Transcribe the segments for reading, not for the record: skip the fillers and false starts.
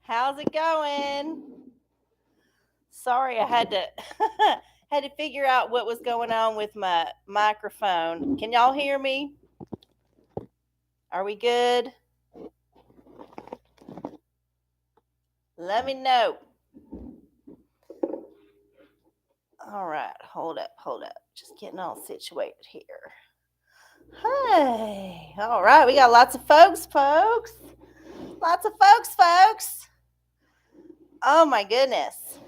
How's it going? Sorry, I had to had to figure out what was going on with my microphone. Can y'all hear me? Are we good? Let me know. All right, hold up. Just getting all situated here. Hey, all right, we got lots of folks. Lots of folks. Oh my goodness.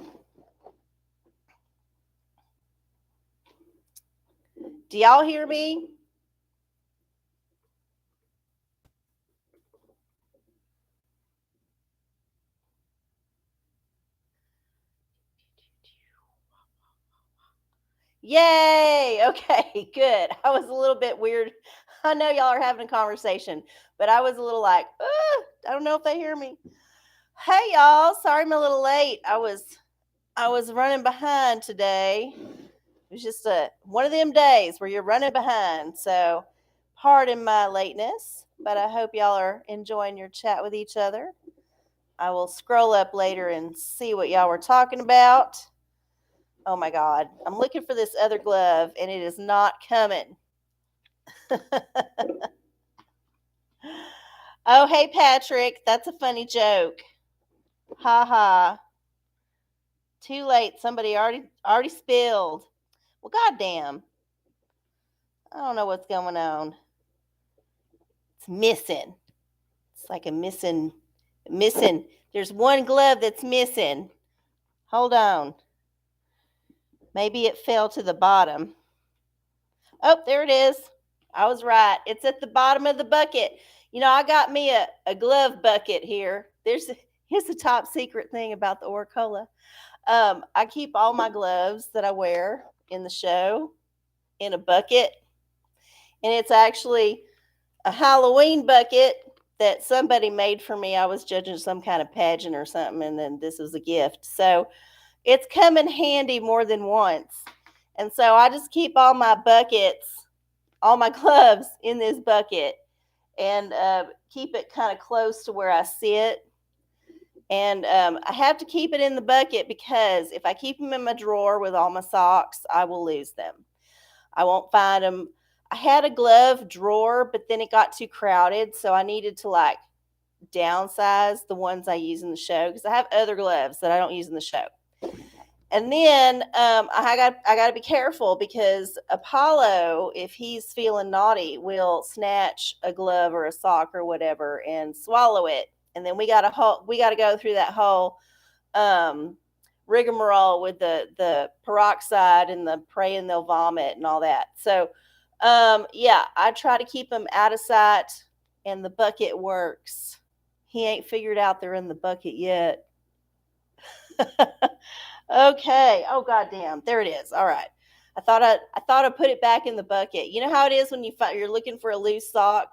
Do y'all hear me? Yay! Okay, good. I was a little bit weird. I know y'all are having a conversation, but I was a little like, I don't know if they hear me. Hey y'all, sorry I'm a little late. I was running behind today. It was just one of them days where you're running behind. So, pardon my lateness, but I hope y'all are enjoying your chat with each other. I will scroll up later and see what y'all were talking about. Oh my God. I'm looking for this other glove and it is not coming. Oh, hey, Patrick. That's a funny joke. Ha ha. Too late. Somebody already spilled. Well, goddamn. I don't know what's going on. It's missing. It's like a missing. There's one glove that's missing. Hold on. Maybe it fell to the bottom. Oh, there it is. I was right. It's at the bottom of the bucket. You know, I got me a glove bucket here. Here's the top secret thing about the OraCola. I keep all my gloves that I wear in the show in a bucket, and it's actually a Halloween bucket that somebody made for me. I was judging some kind of pageant or something, and then this was a gift. So it's come in handy more than once. And so I just keep all my buckets, all my gloves in this bucket, and keep it kind of close to where I sit. And I have to keep it in the bucket because if I keep them in my drawer with all my socks, I will lose them. I won't find them. I had a glove drawer, but then it got too crowded. So I needed to like downsize the ones I use in the show because I have other gloves that I don't use in the show. And then I got to be careful because Apollo, if he's feeling naughty, will snatch a glove or a sock or whatever and swallow it. And then we got to go through that whole rigmarole with the peroxide and the praying they'll vomit and all that. So yeah, I try to keep them out of sight, and the bucket works. He ain't figured out they're in the bucket yet. Okay. Oh goddamn. There it is. All right. I thought I put it back in the bucket. You know how it is when you're looking for a loose sock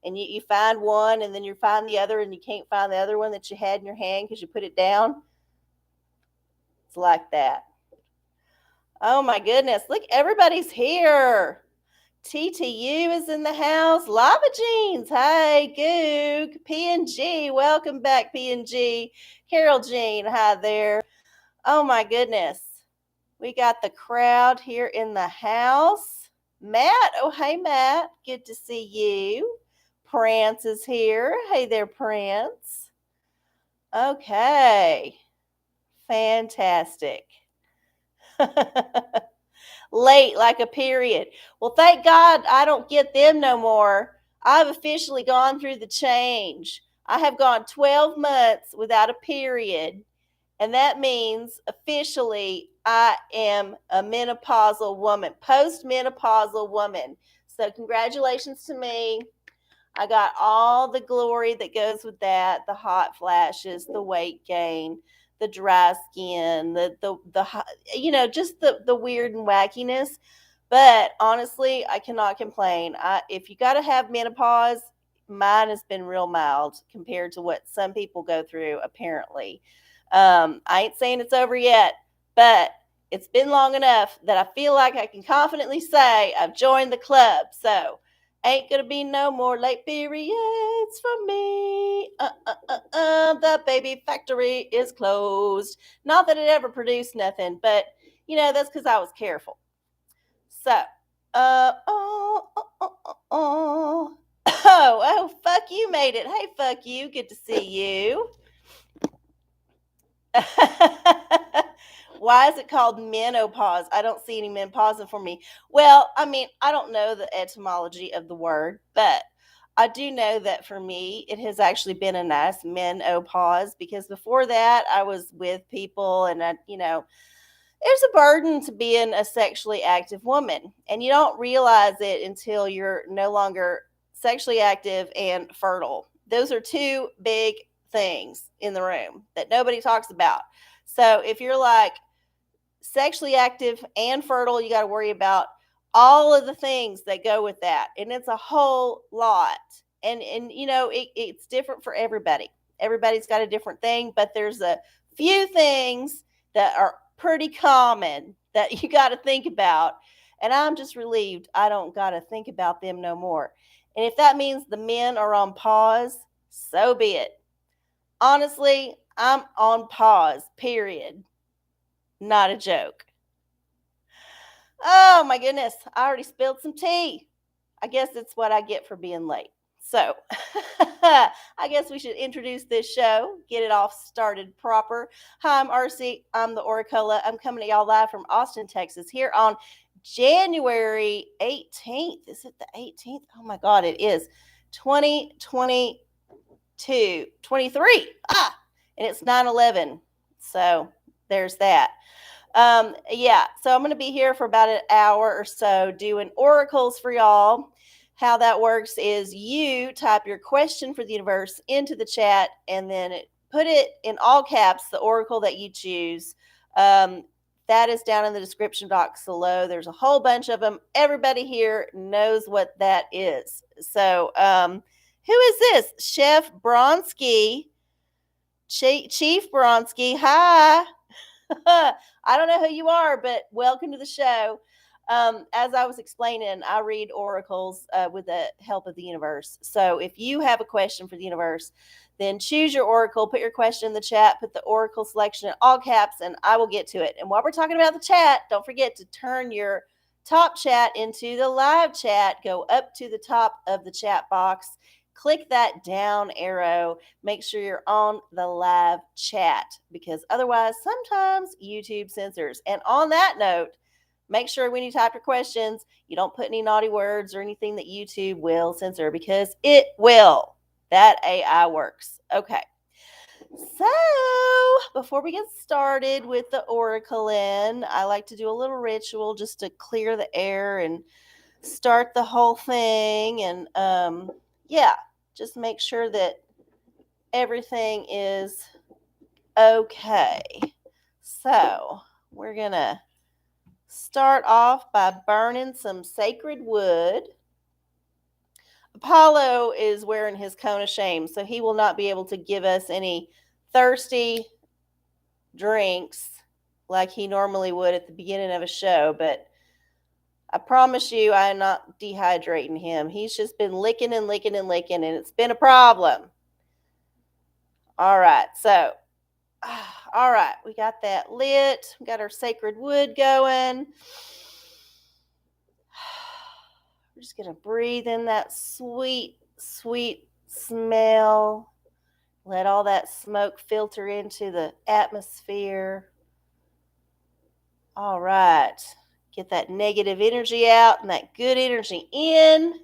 and you find one and then you find the other and you can't find the other one that you had in your hand because you put it down. It's like that. Oh my goodness. Look, everybody's here. TTU is in the house. Lava Jeans. Hey, Goog. PNG. Welcome back, PNG. Carol Jean. Hi there. Oh my goodness. We got the crowd here in the house. Matt. Oh, hey, Matt. Good to see you. Prance is here. Hey there, Prance. Okay. Fantastic. Late like a period. Well, thank God I don't get them no more. I've officially gone through the change. I have gone 12 months without a period. And that means officially I am a menopausal woman, postmenopausal woman. So congratulations to me. I got all the glory that goes with that, the hot flashes, the weight gain, the dry skin, just the weird and wackiness. But honestly, I cannot complain. If you got to have menopause, mine has been real mild compared to what some people go through, apparently. I ain't saying it's over yet, but it's been long enough that I feel like I can confidently say I've joined the club. So, ain't gonna be no more late periods for me. The baby factory is closed. Not that it ever produced nothing, but that's because I was careful. So, oh, fuck you made it. Hey, fuck you. Good to see you. Why is it called menopause? I don't see any men pausing for me. Well, I mean, I don't know the etymology of the word, but I do know that for me, it has actually been a nice menopause because before that, I was with people and there's a burden to being a sexually active woman, and you don't realize it until you're no longer sexually active and fertile. Those are two big things in the room that nobody talks about. So if you're like sexually active and fertile, you got to worry about all of the things that go with that, and it's a whole lot. And it's different for everybody. Everybody's got a different thing, but there's a few things that are pretty common that you got to think about, and I'm just relieved I don't got to think about them no more. And if that means the men are on pause, so be it. Honestly, I'm on pause, period. Not a joke. Oh my goodness, I already spilled some tea. I guess it's what I get for being late. So, I guess we should introduce this show, get it off started proper. Hi, I'm RC. I'm the OraCola. I'm coming to y'all live from Austin, Texas, here on January 18th. Is it the 18th? Oh my God, it is 2022, 23. And it's 9/11. So, there's that. So I'm going to be here for about an hour or so doing oracles for y'all. How that works is you type your question for the universe into the chat and then put it in all caps, the oracle that you choose. That is down in the description box below. There's a whole bunch of them. Everybody here knows what that is. So, who is this? Chef Bronski, Chief Bronski. Hi. I don't know who you are, but welcome to the show. As I was explaining, I read oracles with the help of the universe. So if you have a question for the universe, then choose your oracle, put your question in the chat, put the oracle selection in all caps, and I will get to it. And while we're talking about the chat, don't forget to turn your top chat into the live chat. Go up to the top of the chat box. Click that down arrow. Make sure you're on the live chat because otherwise sometimes YouTube censors. And on that note, make sure when you type your questions, you don't put any naughty words or anything that YouTube will censor because it will. That AI works. Okay. So before we get started with the oracle I like to do a little ritual just to clear the air and start the whole thing. And just make sure that everything is okay. So we're going to start off by burning some sacred wood. Apollo is wearing his cone of shame, so he will not be able to give us any thirsty drinks like he normally would at the beginning of a show, but I promise you I am not dehydrating him. He's just been licking and licking and licking, and it's been a problem. All right, so, all right, we got that lit. We got our sacred wood going. We're just going to breathe in that sweet, sweet smell. Let all that smoke filter into the atmosphere. All right. Get that negative energy out and that good energy in.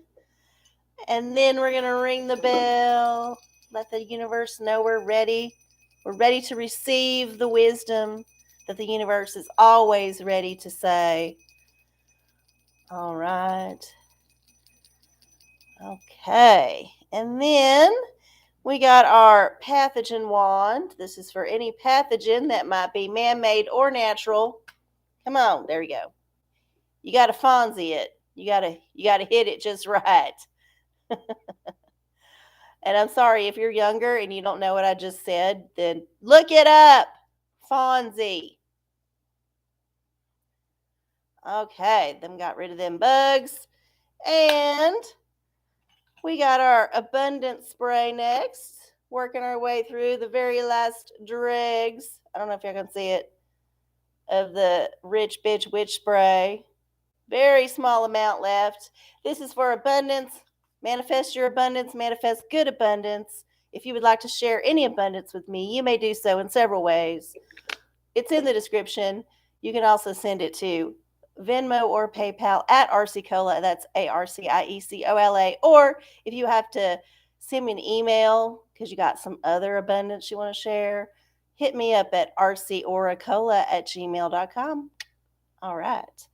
And then we're going to ring the bell. Let the universe know we're ready. We're ready to receive the wisdom that the universe is always ready to say. All right. Okay. And then we got our pathogen wand. This is for any pathogen that might be man-made or natural. Come on. There we go. You got to Fonzie it. You got to hit it just right. And I'm sorry if you're younger and you don't know what I just said, then look it up. Fonzie. Okay, them got rid of them bugs. And we got our abundance spray next. Working our way through the very last dregs. I don't know if y'all can see it. Of the Rich Bitch Witch Spray. Very small amount left. This is for abundance. Manifest your abundance. Manifest good abundance. If you would like to share any abundance with me, you may do so in several ways. It's in the description. You can also send it to Venmo or PayPal at arcieocola. That's arciecola. Or if you have to send me an email because you got some other abundance you want to share, hit me up at arcieoracola@gmail.com. All right.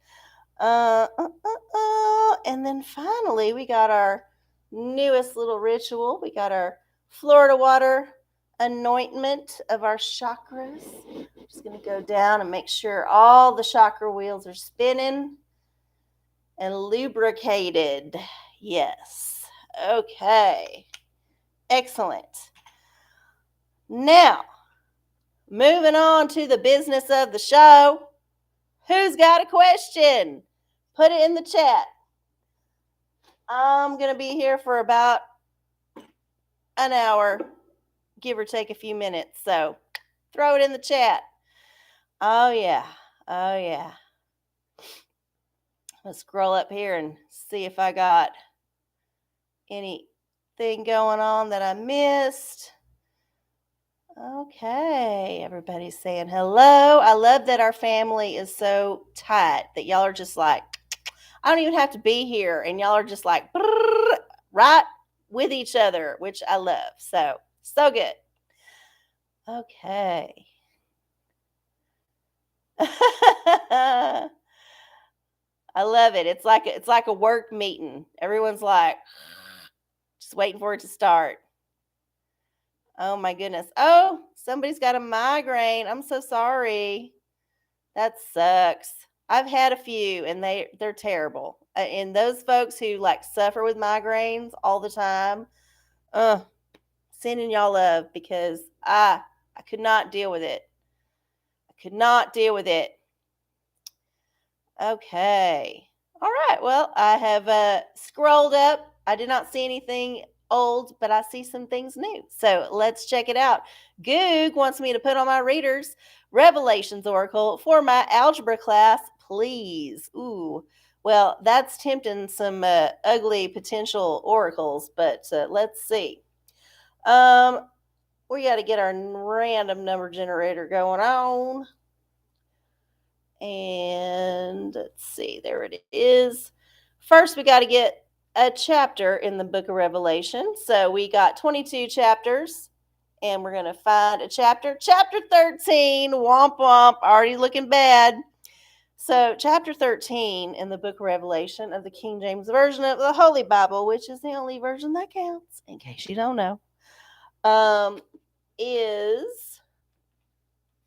And then finally, we got our newest little ritual. We got our Florida water anointment of our chakras. I'm just going to go down and make sure all the chakra wheels are spinning and lubricated. Yes. Okay. Excellent. Now, moving on to the business of the show. Who's got a question? Put it in the chat. I'm going to be here for about an hour, give or take a few minutes. So throw it in the chat. Oh, yeah. Oh, yeah. Let's scroll up here and see if I got anything going on that I missed. Okay. Everybody's saying hello. I love that our family is so tight that y'all are just like, I don't even have to be here. And y'all are just like, right with each other, which I love. So good. Okay. I love it. It's like a work meeting. Everyone's like just waiting for it to start. Oh my goodness. Oh, somebody's got a migraine. I'm so sorry. That sucks. I've had a few and they're terrible. And those folks who like suffer with migraines all the time, sending y'all love because I could not deal with it. I could not deal with it. Okay. All right. Well, I have scrolled up. I did not see anything old, but I see some things new. So let's check it out. Goog wants me to put on my readers Revelations Oracle for my algebra class, please. Ooh. Well, that's tempting some ugly potential oracles, but let's see. We got to get our random number generator going on. And let's see, there it is. First, we got to get a chapter in the book of Revelation. So we got 22 chapters, and we're going to find a chapter. Chapter 13, womp womp, already looking bad. So chapter 13 in the book of Revelation of the King James Version of the Holy Bible, which is the only version that counts, in case you don't know, is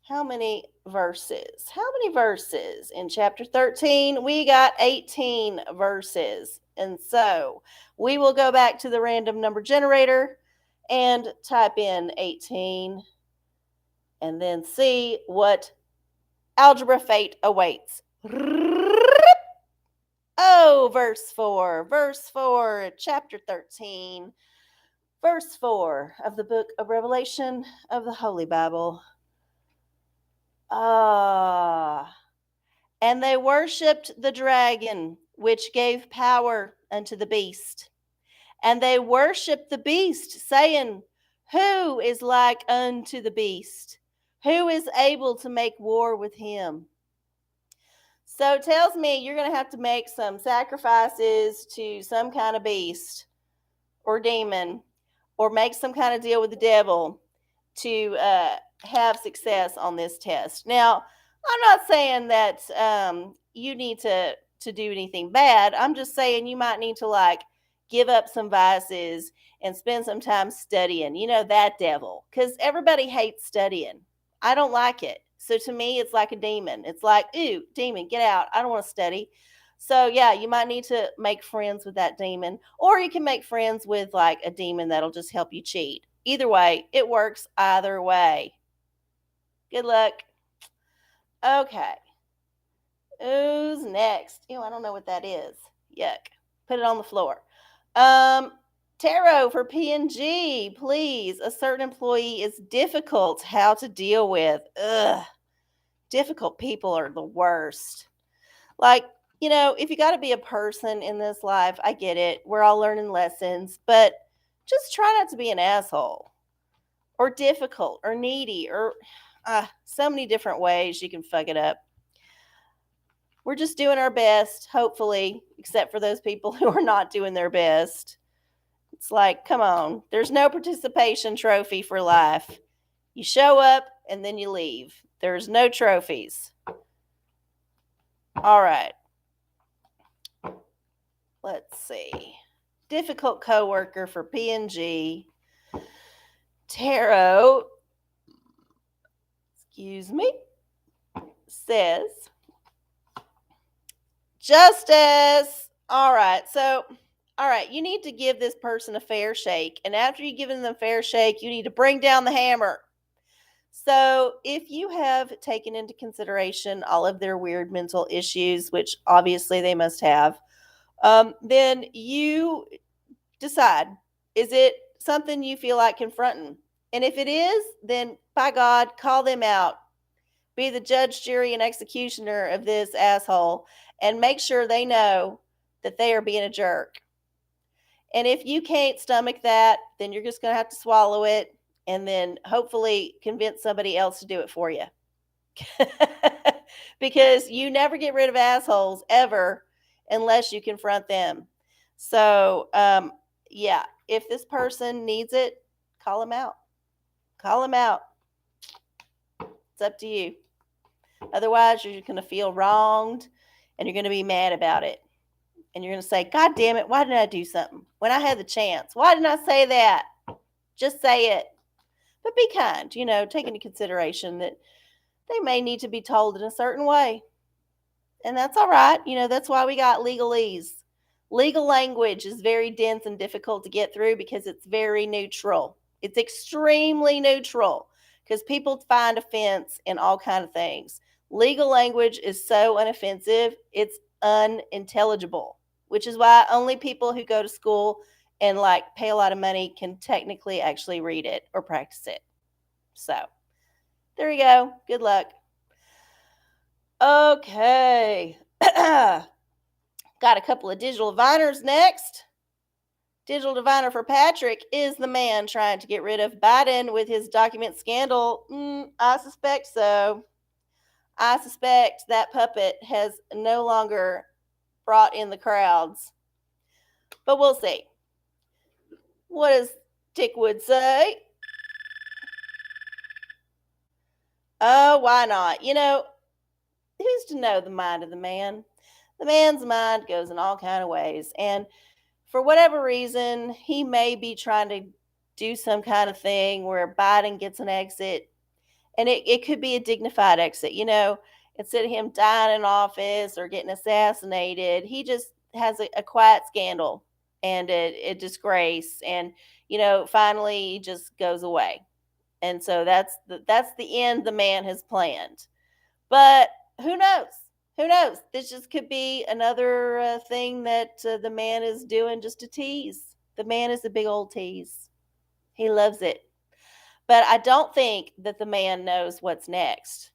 how many verses? How many verses? In chapter 13, we got 18 verses. And so we will go back to the random number generator and type in 18 and then see what algebra fate awaits. Oh, verse 4, chapter 13, verse 4 of the book of Revelation of the Holy Bible. And they worshipped the dragon, which gave power unto the beast. And they worshipped the beast, saying, Who is like unto the beast? Who is able to make war with him? So it tells me you're going to have to make some sacrifices to some kind of beast or demon, or make some kind of deal with the devil to have success on this test. Now, I'm not saying that you need to do anything bad. I'm just saying you might need to like give up some vices and spend some time studying. You know, that devil, because everybody hates studying. I don't like it. So to me, it's like a demon. It's like, ooh, demon, get out. I don't want to study. So yeah, you might need to make friends with that demon, or you can make friends with like a demon that'll just help you cheat. Either way, it works either way. Good luck. Okay. Who's next? Ew, I don't know what that is. Yuck. Put it on the floor. Tarot for P&G, please. A certain employee is difficult how to deal with. Ugh. Difficult people are the worst. Like, if you got to be a person in this life, I get it. We're all learning lessons, but just try not to be an asshole or difficult or needy or so many different ways you can fuck it up. We're just doing our best, hopefully, except for those people who are not doing their best. It's like, come on, there's no participation trophy for life. You show up and then you leave. There's no trophies. All right. Let's see. Difficult coworker for P&G. Tarot, excuse me, says justice. All right, you need to give this person a fair shake. And after you give them a fair shake, you need to bring down the hammer. So if you have taken into consideration all of their weird mental issues, which obviously they must have, then you decide, is it something you feel like confronting? And if it is, then by God, call them out. Be the judge, jury, and executioner of this asshole and make sure they know that they are being a jerk. And if you can't stomach that, then you're just going to have to swallow it and then hopefully convince somebody else to do it for you. Because you never get rid of assholes ever unless you confront them. So, yeah, if this person needs it, call them out. Call them out. It's up to you. Otherwise, you're going to feel wronged and you're going to be mad about it. And you're going to say, God damn it, why didn't I do something when I had the chance? Why didn't I say that? Just say it. But be kind, take into consideration that they may need to be told in a certain way. And that's all right. That's why we got legalese. Legal language is very dense and difficult to get through because it's very neutral. It's extremely neutral because people find offense in all kinds of things. Legal language is so unoffensive, it's unintelligible, which is why only people who go to school and pay a lot of money can technically actually read it or practice it. So there you go. Good luck. Okay. Got a couple of digital diviners next. Digital diviner for Patrick is the man trying to get rid of Biden with his document scandal. I suspect so. I suspect that puppet has no longer brought in the crowds. But we'll see. What does Dickwood say? Oh, why not? Who's to know the mind of the man? The man's mind goes in all kind of ways. And for whatever reason, he may be trying to do some kind of thing where Biden gets an exit. And it could be a dignified exit. Instead of him dying in office or getting assassinated, he just has a quiet scandal and a disgrace. And, finally he just goes away. And so that's the end the man has planned. But who knows? Who knows? This just could be another thing that the man is doing just to tease. The man is a big old tease. He loves it. But I don't think that the man knows what's next.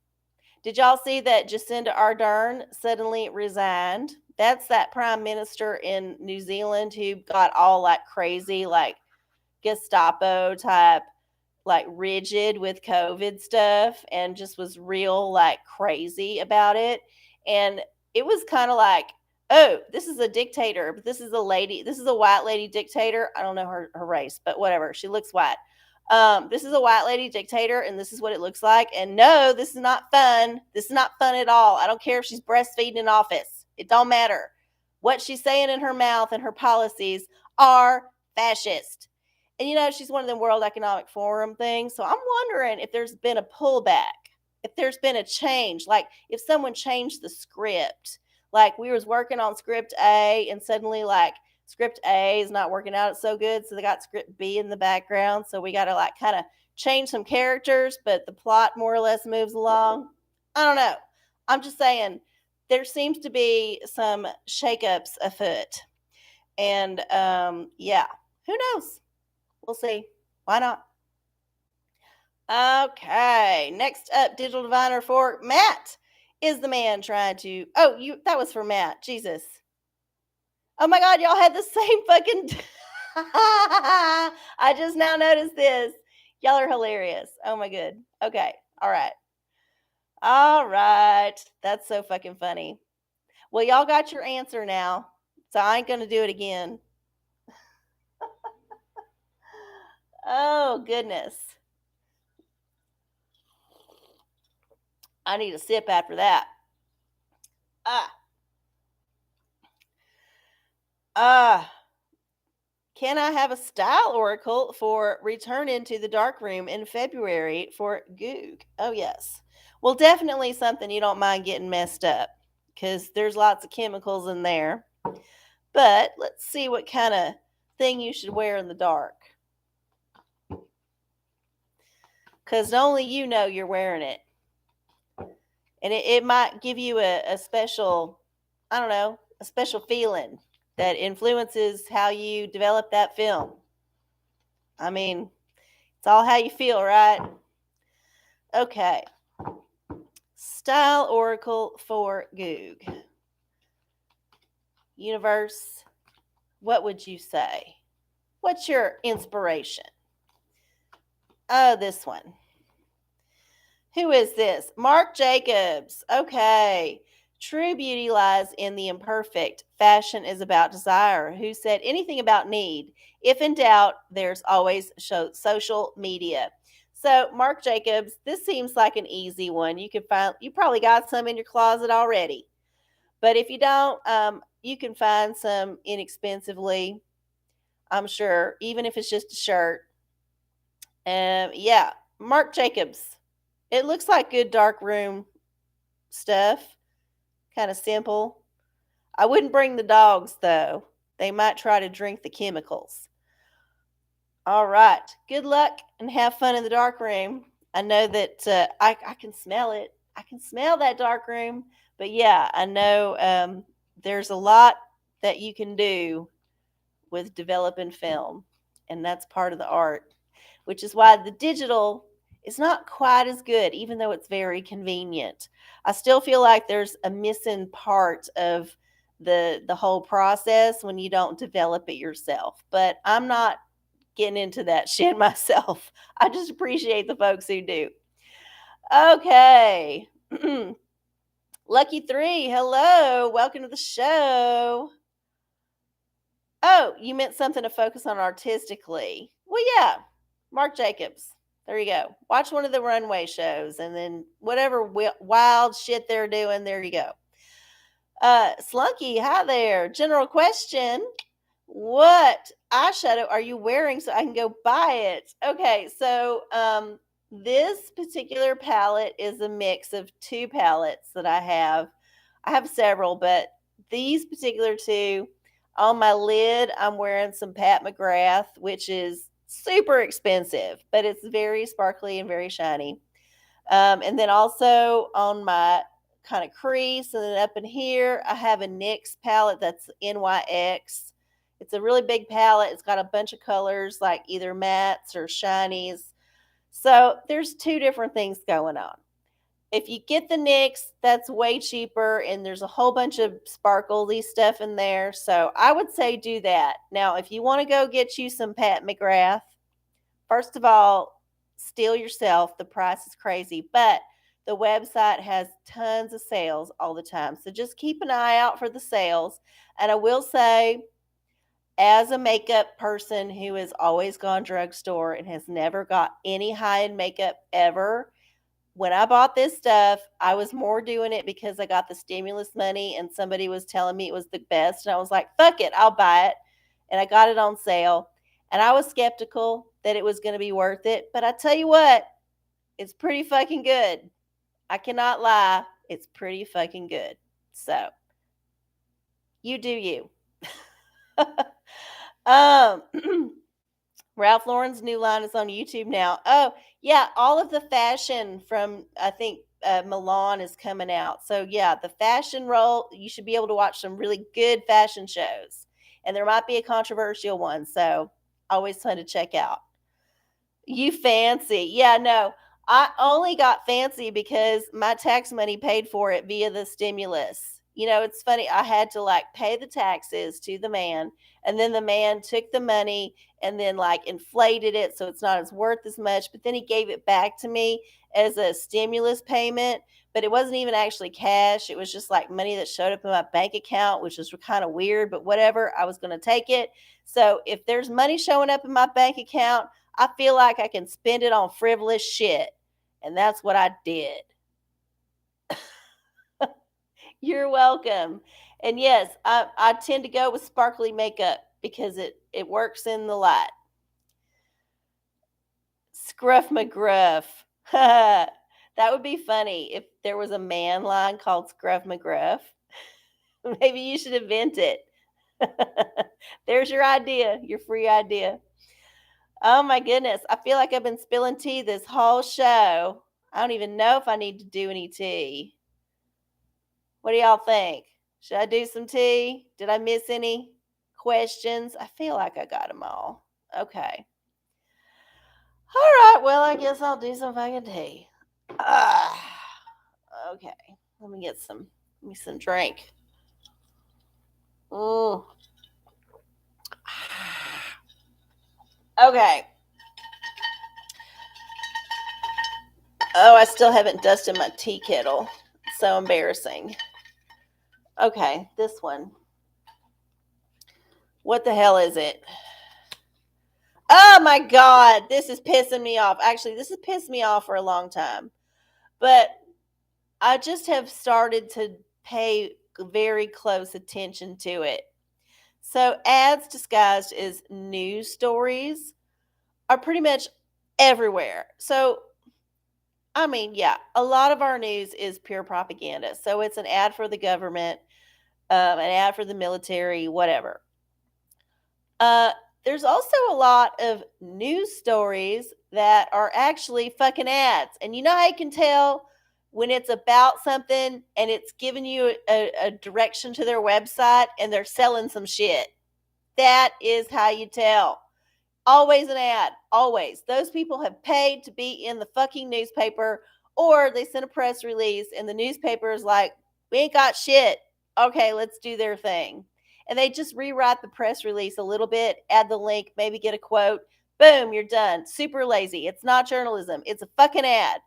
Did y'all see that Jacinda Ardern suddenly resigned? That's that prime minister in New Zealand who got all crazy, Gestapo type, rigid with COVID stuff and just was real crazy about it. And it was kind of oh, this is a dictator, but this is a lady. This is a white lady dictator. I don't know her race, but whatever. She looks white. This is a white lady dictator, and this is what it looks like. And no, this is not fun. This is not fun at all. I don't care if she's breastfeeding in office. It don't matter. What she's saying in her mouth and her policies are fascist. And she's one of them World Economic Forum things. So I'm wondering if there's been a pullback, if there's been a change, if someone changed the script. We was working on script A and suddenly script A is not working out so good. So they got script B in the background. So we got to kind of change some characters, but the plot more or less moves along. I don't know. I'm just saying there seems to be some shakeups afoot. And yeah, Who knows? We'll see. Why not? Okay. Next up, digital diviner for Matt. Is the man trying to? Oh, that was for Matt. Jesus. Oh my God, y'all had the same fucking. I just now noticed this. Y'all are hilarious. Oh my good. Okay. All right. All right. That's so fucking funny. Well, y'all got your answer now. So I ain't going to do it again. Oh, goodness. I need a sip after that. Ah. Ah. Can I have a style oracle for Return into the Dark Room in February for Goog? Oh, yes. Well, definitely something you don't mind getting messed up because there's lots of chemicals in there. But let's see what kind of thing you should wear in the dark. Because only you know you're wearing it. And it might give you a special, I don't know, a special feeling that influences how you develop that film. I mean, it's all how you feel, right? Okay. Style Oracle for Goog. Universe, what would you say? What's your inspiration? Oh, this one. Who is this? Mark Jacobs. Okay. True beauty lies in the imperfect. Fashion is about desire. Who said anything about need? If in doubt, there's always social media. So, Mark Jacobs, this seems like an easy one. You probably got some in your closet already. But if you don't, you can find some inexpensively, I'm sure, even if it's just a shirt. Yeah, Mark Jacobs. It looks like good dark room stuff. Kind of simple. I wouldn't bring the dogs, though. They might try to drink the chemicals. All right. Good luck and have fun in the dark room. I know that I can smell it. I can smell that dark room. But yeah, I know there's a lot that you can do with developing film. And that's part of the art, which is why the digital is not quite as good, even though it's very convenient. I still feel like there's a missing part of the whole process when you don't develop it yourself. But I'm not getting into that shit myself. I just appreciate the folks who do. Okay. Lucky 3, hello. Welcome to the show. Oh, you meant something to focus on artistically. Well, yeah. Mark Jacobs. There you go. Watch one of the runway shows and then whatever wild shit they're doing, there you go. Slunky, hi there. General question. What eyeshadow are you wearing so I can go buy it? Okay, so this particular palette is a mix of two palettes that I have. I have several, but these particular two, on my lid, I'm wearing some Pat McGrath, which is super expensive, but it's very sparkly and very shiny. And then also on my kind of crease, and then up in here, I have a NYX palette that's NYX. It's a really big palette. It's got a bunch of colors like either mattes or shinies. So there's two different things going on. If you get the NYX, that's way cheaper, and there's a whole bunch of sparkly stuff in there. So I would say do that. Now, if you want to go get you some Pat McGrath, first of all, steal yourself. The price is crazy, but the website has tons of sales all the time. So just keep an eye out for the sales. And I will say, as a makeup person who has always gone drugstore and has never got any high-end makeup ever, when I bought this stuff, I was more doing it because I got the stimulus money and somebody was telling me it was the best. And I was like, fuck it, I'll buy it. And I got it on sale. And I was skeptical that it was going to be worth it. But I tell you what, it's pretty fucking good. I cannot lie. It's pretty fucking good. So, you do you. Ralph Lauren's new line is on YouTube now. Oh, yeah, all of the fashion from, I think, Milan is coming out. So, yeah, the fashion roll, you should be able to watch some really good fashion shows. And there might be a controversial one. So, Always fun to check out. You fancy. Yeah, no. I only got fancy because my tax money paid for it via the stimulus. It's funny. I had to like pay the taxes to the man, and then the man took the money and then like inflated it so it's not as worth as much. But then he gave it back to me as a stimulus payment, but it wasn't even actually cash. It was just like money that showed up in my bank account, which was kind of weird, but whatever. I was going to take it. So if there's money showing up in my bank account, I feel like I can spend it on frivolous shit. And that's what I did. You're welcome. And yes, I tend to go with sparkly makeup because it works in the light. Scruff McGruff. That would be funny if there was a man line called Scruff McGruff. Maybe you should invent it. There's your idea, your free idea. Oh my goodness. I feel like I've been spilling tea this whole show. I don't even know if I need to do any tea. What do y'all think? Should I do some tea? Did I miss any questions? I feel like I got them all. Okay. All right. Well, I guess I'll do some fucking tea. Okay. Let me get some. Give me some drink. Mm. Okay. Oh, I still haven't dusted my tea kettle. It's so embarrassing. Okay, this one. What the hell is it? Oh my God, this is pissing me off. Actually, this has pissed me off for a long time. But I just have started to pay very close attention to it. So, ads disguised as news stories are pretty much everywhere. So, I mean, yeah, a lot of our news is pure propaganda. So, it's an ad for the government, an ad for the military, whatever. There's also a lot of news stories that are actually fucking ads. And you know how you can tell when it's about something and it's giving you a direction to their website and they're selling some shit? That is how you tell. Always an ad. Always. Those people have paid to be in the fucking newspaper, or they send a press release and the newspaper is like, we ain't got shit. Okay, let's do their thing. And they just rewrite the press release a little bit, add the link, maybe get a quote. Boom, you're done. Super lazy. It's not journalism. It's a fucking ad.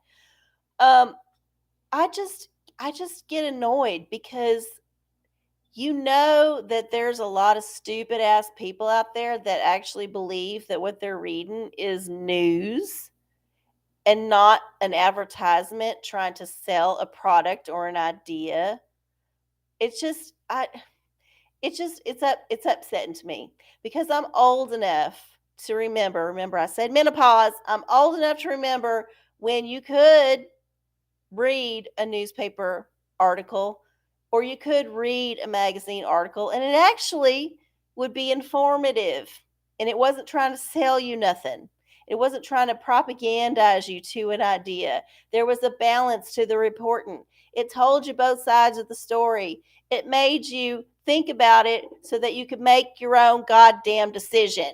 I just get annoyed because you know that there's a lot of stupid ass people out there that actually believe that what they're reading is news and not an advertisement trying to sell a product or an idea. It's just it's upsetting to me because I'm old enough to remember I said menopause. I'm old enough to remember when you could read a newspaper article or you could read a magazine article and it actually would be informative and it wasn't trying to sell you nothing. It wasn't trying to propagandize you to an idea. There was a balance to the reporting. It told you both sides of the story. It made you think about it so that you could make your own goddamn decision.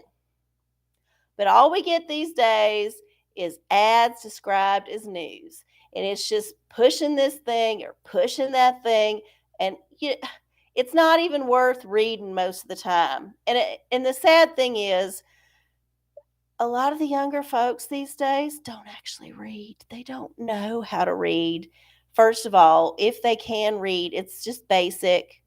But all we get these days is ads described as news. And it's just pushing this thing or pushing that thing. And it's not even worth reading most of the time. And the sad thing is, a lot of the younger folks these days don't actually read. They don't know how to read. First of all, if they can read, it's just basic.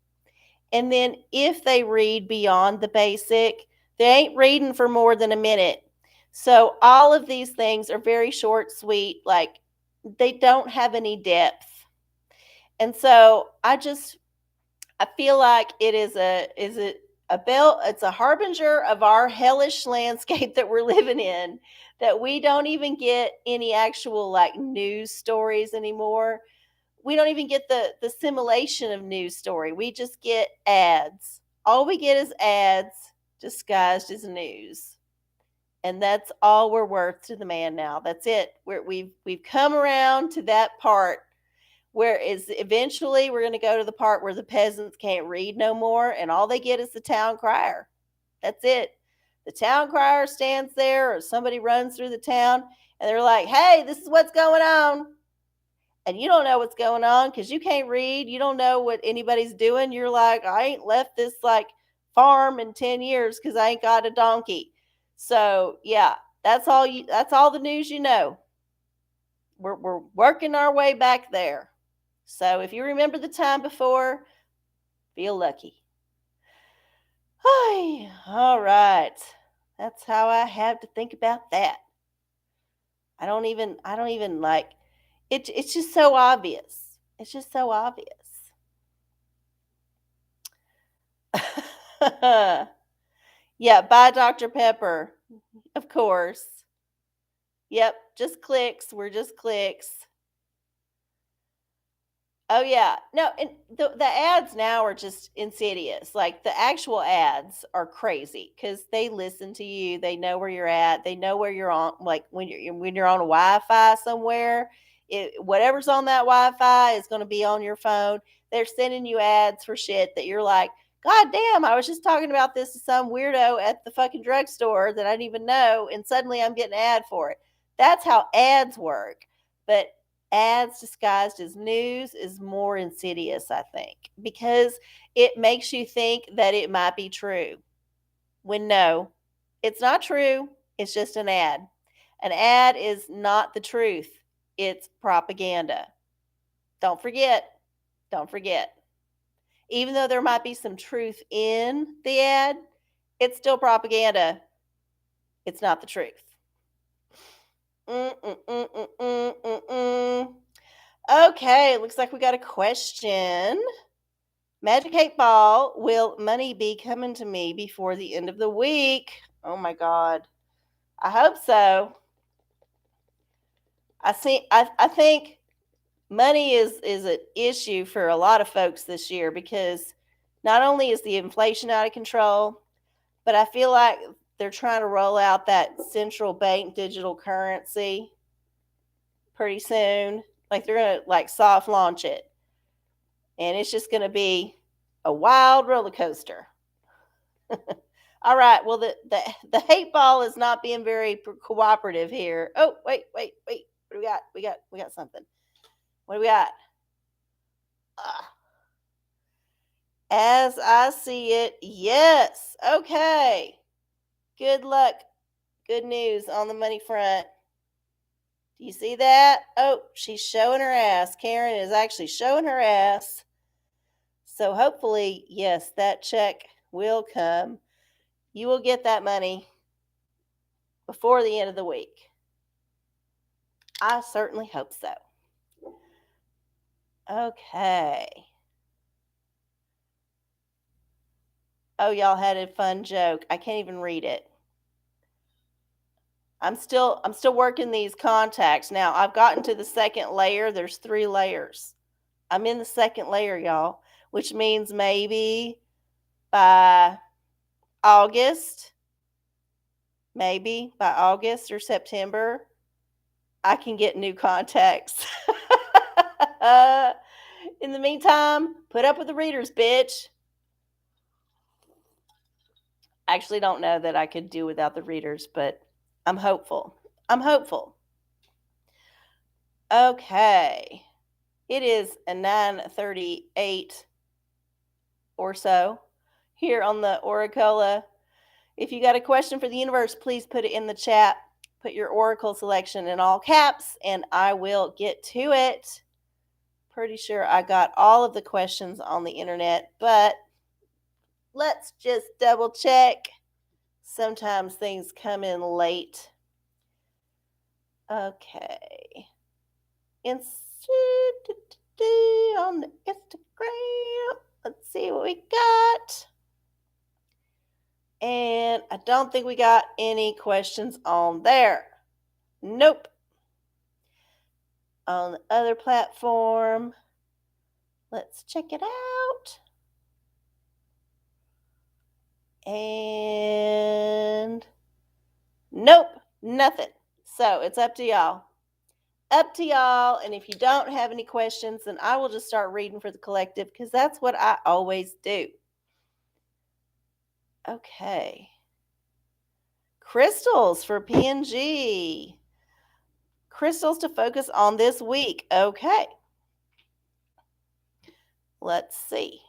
And then if they read beyond the basic, they ain't reading for more than a minute. So all of these things are very short, sweet, like they don't have any depth. And so I feel like it is a bell, it's a harbinger of our hellish landscape that we're living in, that we don't even get any actual like news stories anymore. We don't even get the simulation of news story. We just get ads. All we get is ads disguised as news. And that's all we're worth to the man now. That's it. We've come around to that part where is eventually we're going to go to the part where the peasants can't read no more and all they get is the town crier. That's it. the town crier stands there or somebody runs through the town and they're like, hey, this is what's going on. And you don't know what's going on because you can't read. You don't know what anybody's doing. You're like, I ain't left this like farm in 10 years because I ain't got a donkey. So yeah, that's all the news you know. We're working our way back there. So if you remember the time before, feel lucky. All right. That's how I have to think about that. I don't even like it's just so obvious. It's just so obvious. Yeah, buy Dr. Pepper. Of course. Yep, just clicks. We're just clicks. Oh yeah. No, and the ads now are just insidious. Like the actual ads are crazy cuz they listen to you. They know where you're at. They know where you're on like when you're on a Wi-Fi somewhere, whatever's on that Wi-Fi is going to be on your phone. They're sending you ads for shit that you're like, "God damn, I was just talking about this to some weirdo at the fucking drugstore that I didn't even know and suddenly I'm getting an ad for it." That's how ads work. But ads disguised as news is more insidious, I think, because it makes you think that it might be true when no, it's not true. It's just an ad. An ad is not the truth, it's propaganda. Don't forget. Don't forget. Even though there might be some truth in the ad, it's still propaganda. It's not the truth. Okay, looks like we got a question. Magic 8 Ball, will money be coming to me before the end of the week? Oh my God. I hope so. I think money is an issue for a lot of folks this year because not only is the inflation out of control, but I feel like they're trying to roll out that central bank digital currency pretty soon. Like they're gonna like soft launch it. And it's just gonna be a wild roller coaster. All right. Well, the hate ball is not being very cooperative here. Oh, wait. What do we got? We got something. What do we got? As I see it, yes. Okay. Good luck. Good news on the money front. Do you see that? Oh, she's showing her ass. Karen is actually showing her ass. So hopefully, yes, that check will come. You will get that money before the end of the week. I certainly hope so. Okay. Oh, y'all had a fun joke. I can't even read it. I'm still working these contacts. Now, I've gotten to the second layer. There's 3 layers. I'm in the second layer, y'all, which means maybe by August, or September, I can get new contacts. In the meantime, put up with the readers, bitch. I actually don't know that I could do without the readers, but I'm hopeful. Okay. It is a 9:38 or so here on the OraCola. If you got a question for the universe, please put it in the chat. Put your oracle selection in all caps, and I will get to it. Pretty sure I got all of the questions on the internet, but let's just double check. Sometimes things come in late. Okay. On the Instagram. Let's see what we got. And I don't think we got any questions on there. Nope. On the other platform, let's check it out. And nope, nothing. So it's up to y'all. And if you don't have any questions, then I will just start reading for the collective because that's what I always do. Okay. Crystals for PNG. Crystals to focus on this week. Okay. Let's see.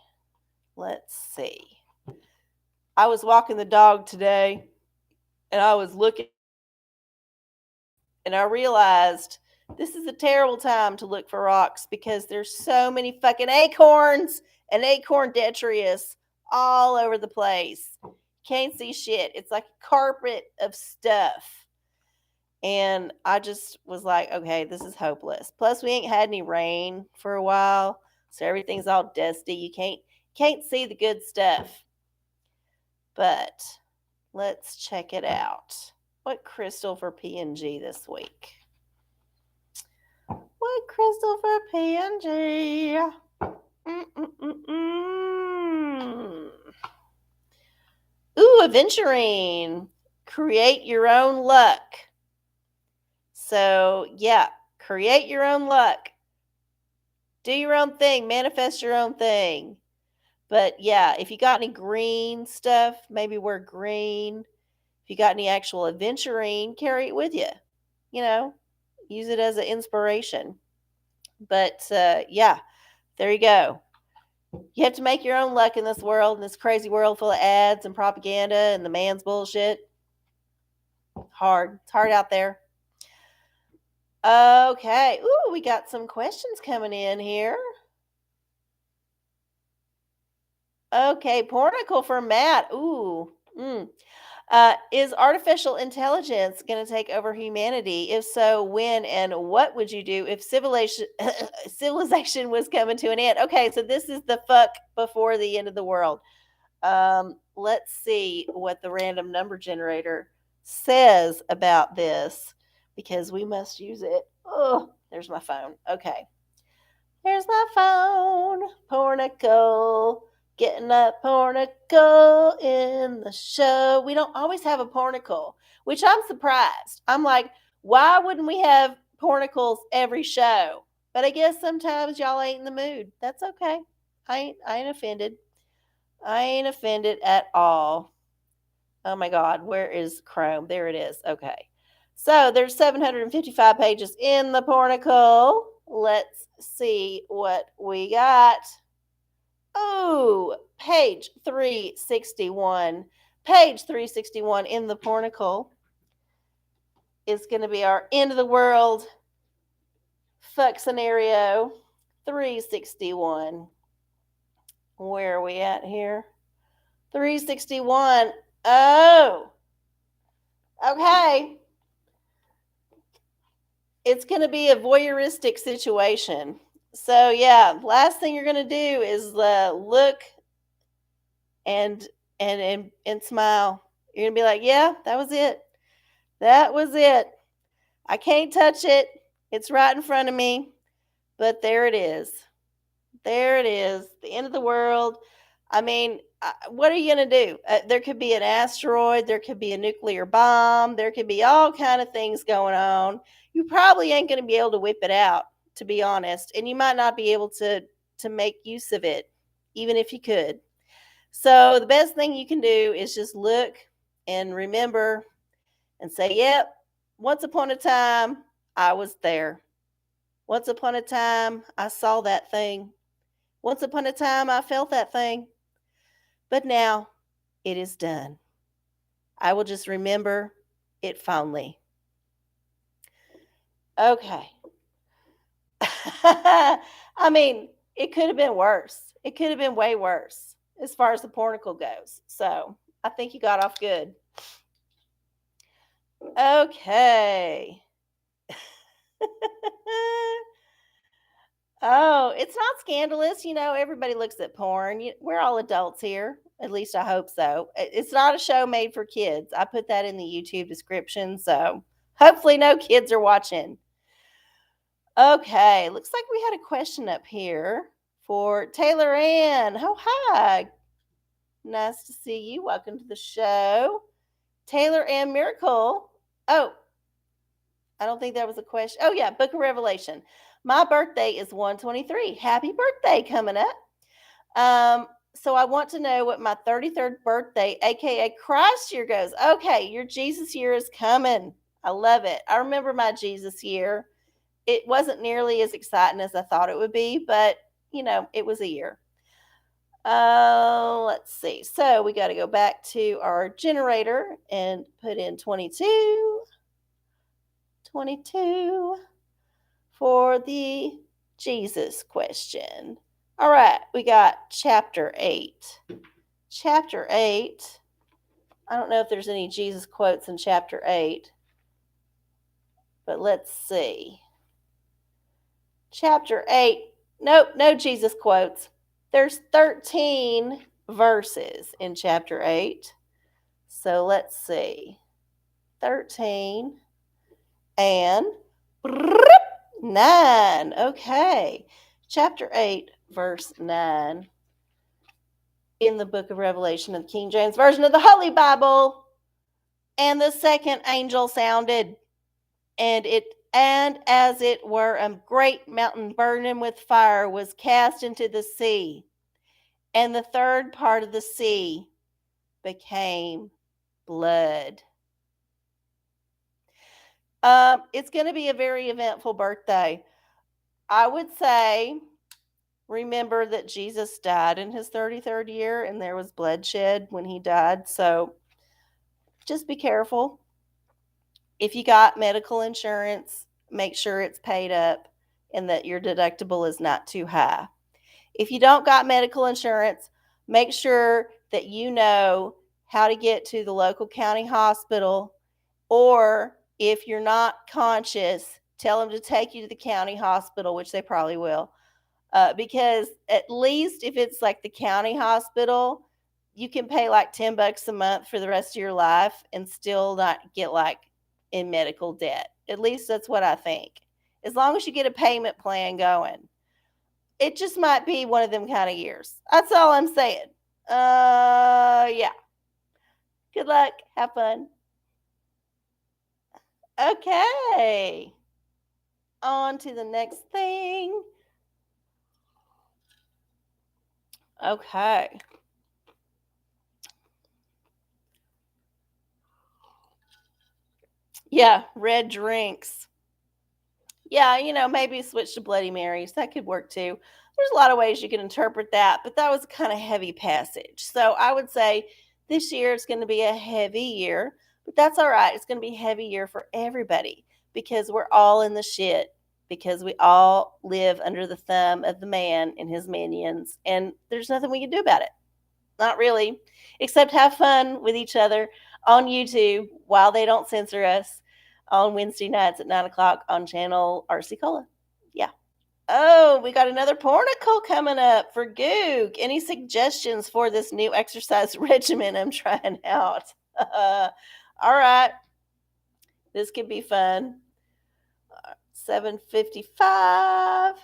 I was walking the dog today and I was looking and I realized this is a terrible time to look for rocks because there's so many fucking acorns and acorn detritus all over the place. Can't see shit. It's like a carpet of stuff. And I just was like, okay, this is hopeless. Plus, we ain't had any rain for a while, so everything's all dusty. You can't see the good stuff. But let's check it out. What crystal for PNG this week? What crystal for PNG? Ooh, aventurine. Create your own luck. So, yeah, create your own luck. Do your own thing. Manifest your own thing. But, yeah, if you got any green stuff, maybe wear green. If you got any actual aventurine, carry it with you. You know, use it as an inspiration. But, yeah, there you go. You have to make your own luck in this world, in this crazy world full of ads and propaganda and the man's bullshit. Hard. It's hard out there. Okay. Ooh, we got some questions coming in here. Okay, pornicle for Matt. Ooh. Is artificial intelligence going to take over humanity? If so, when and what would you do if civilization was coming to an end? Okay, so this is the fuck before the end of the world. Let's see what the random number generator says about this because we must use it. Oh, there's my phone. Okay. There's my phone. Pornicle. Getting a pornicle in the show. We don't always have a pornicle, which I'm surprised. I'm like, why wouldn't we have pornicles every show? But I guess sometimes y'all ain't in the mood. That's okay. I ain't offended. I ain't offended at all. Oh my God, where is Chrome? There it is. Okay. So there's 755 pages in the pornicle. Let's see what we got. Oh, page 361. Page 361 in the pornicle is going to be our end of the world fuck scenario. 361. Where are we at here? 361. Oh, okay. It's going to be a voyeuristic situation. So, yeah, last thing you're going to do is look and smile. You're going to be like, yeah, that was it. That was it. I can't touch it. It's right in front of me. But there it is. There it is. The end of the world. I mean, what are you going to do? There could be an asteroid. There could be a nuclear bomb. There could be all kind of things going on. You probably ain't going to be able to whip it out, to be honest. And you might not be able to make use of it, even if you could. So the best thing you can do is just look and remember and say, yep, once upon a time, I was there. Once upon a time, I saw that thing. Once upon a time, I felt that thing. But now it is done. I will just remember it fondly. Okay. I mean, it could have been worse. It could have been way worse as far as the pornicle goes. So I think you got off good. Okay. Oh, it's not scandalous. You know, everybody looks at porn. We're all adults here. At least I hope so. It's not a show made for kids. I put that in the YouTube description. So hopefully no kids are watching. Okay, looks like we had a question up here for Taylor Ann. Oh, hi. Nice to see you. Welcome to the show. Taylor Ann Miracle. Oh, I don't think that was a question. Oh, yeah, Book of Revelation. My birthday is 123. Happy birthday coming up. So I want to know what my 33rd birthday, aka Christ year, goes. Okay, your Jesus year is coming. I love it. I remember my Jesus year. It wasn't nearly as exciting as I thought it would be, but it was a year. Let's see. So we got to go back to our generator and put in 22 for the Jesus question. All right, we got chapter 8. Chapter 8. I don't know if there's any Jesus quotes in chapter 8, but let's see. Chapter 8. Nope, no Jesus quotes. There's 13 verses in chapter 8. So let's see. 13 and 9. Okay. Chapter 8, verse 9 in the book of Revelation of the King James Version of the Holy Bible. And the second angel sounded, and as it were a great mountain burning with fire was cast into the sea, and the third part of the sea became blood. It's going to be a very eventful birthday. I would say, remember that Jesus died in his 33rd year, and there was bloodshed when he died. So just be careful. If you got medical insurance, make sure it's paid up and that your deductible is not too high. If you don't got medical insurance, make sure that you know how to get to the local county hospital, or if you're not conscious, tell them to take you to the county hospital, which they probably will, because at least if it's like the county hospital, you can pay like $10 a month for the rest of your life and still not get like in medical debt. At least that's what I think. As long as you get a payment plan going. It just might be one of them kind of years. That's all I'm saying. Yeah. Good luck. Have fun. Okay. On to the next thing. Okay. Yeah, red drinks. Yeah, maybe switch to Bloody Marys. That could work too. There's a lot of ways you can interpret that, but that was a kind of heavy passage. So I would say this year it's going to be a heavy year, but that's all right. It's going to be a heavy year for everybody because we're all in the shit, because we all live under the thumb of the man and his minions, and there's nothing we can do about it. Not really, except have fun with each other on YouTube while they don't censor us on Wednesday nights at 9 o'clock on channel arcieoracola. Yeah. Oh, we got another pornicle coming up for Goog. Any suggestions for this new exercise regimen I'm trying out? All right. This could be fun. 7:55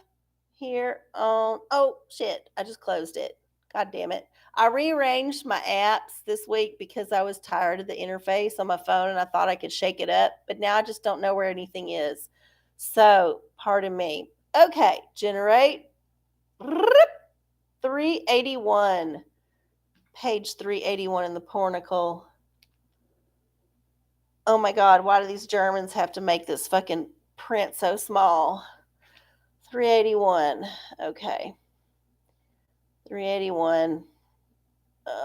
here on. Oh, shit. I just closed it. God damn it. I rearranged my apps this week because I was tired of the interface on my phone and I thought I could shake it up, but now I just don't know where anything is. So, pardon me. Okay, generate 381. Page 381 in the pornicle. Oh my God, why do these Germans have to make this fucking print so small? 381. Okay. 381.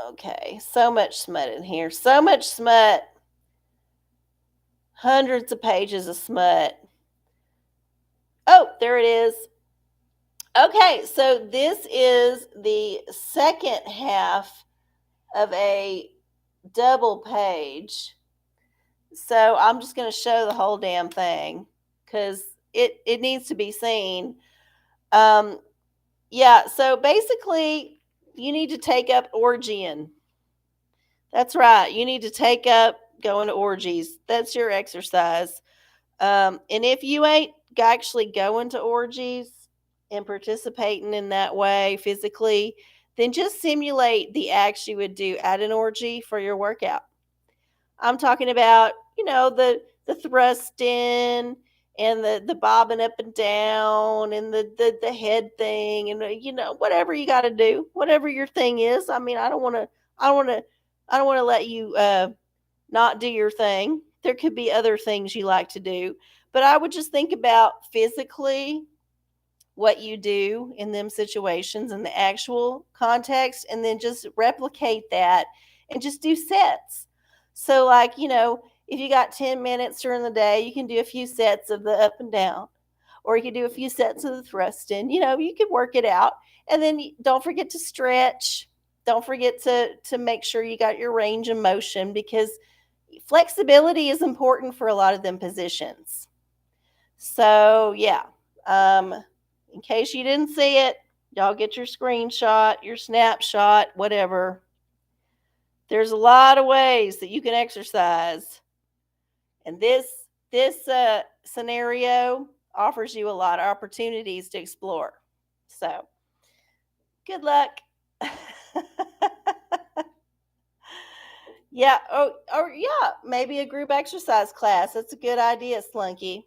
Okay, so much smut in here. So much smut. Hundreds of pages of smut. Oh, there it is. Okay, so this is the second half of a double page. So I'm just going to show the whole damn thing because it needs to be seen. Yeah, so basically you need to take up orgying. That's right. You need to take up going to orgies. That's your exercise. And if you ain't actually going to orgies and participating in that way physically, then just simulate the acts you would do at an orgy for your workout. I'm talking about, the thrusting and the bobbing up and down and the head thing and whatever you got to do, whatever your thing is. I mean, I don't want to I don't want to let you not do your thing. There could be other things you like to do, but I would just think about physically what you do in them situations in the actual context, and then just replicate that and just do sets. So, like, if you got 10 minutes during the day, you can do a few sets of the up and down, or you can do a few sets of the thrusting. You can work it out. And then don't forget to stretch. Don't forget to make sure you got your range of motion, because flexibility is important for a lot of them positions. So, yeah. Um, in case you didn't see it, y'all get your screenshot, your snapshot, whatever. There's a lot of ways that you can exercise. And this scenario offers you a lot of opportunities to explore. So, good luck. Yeah. Or yeah, maybe a group exercise class. That's a good idea, Slunky.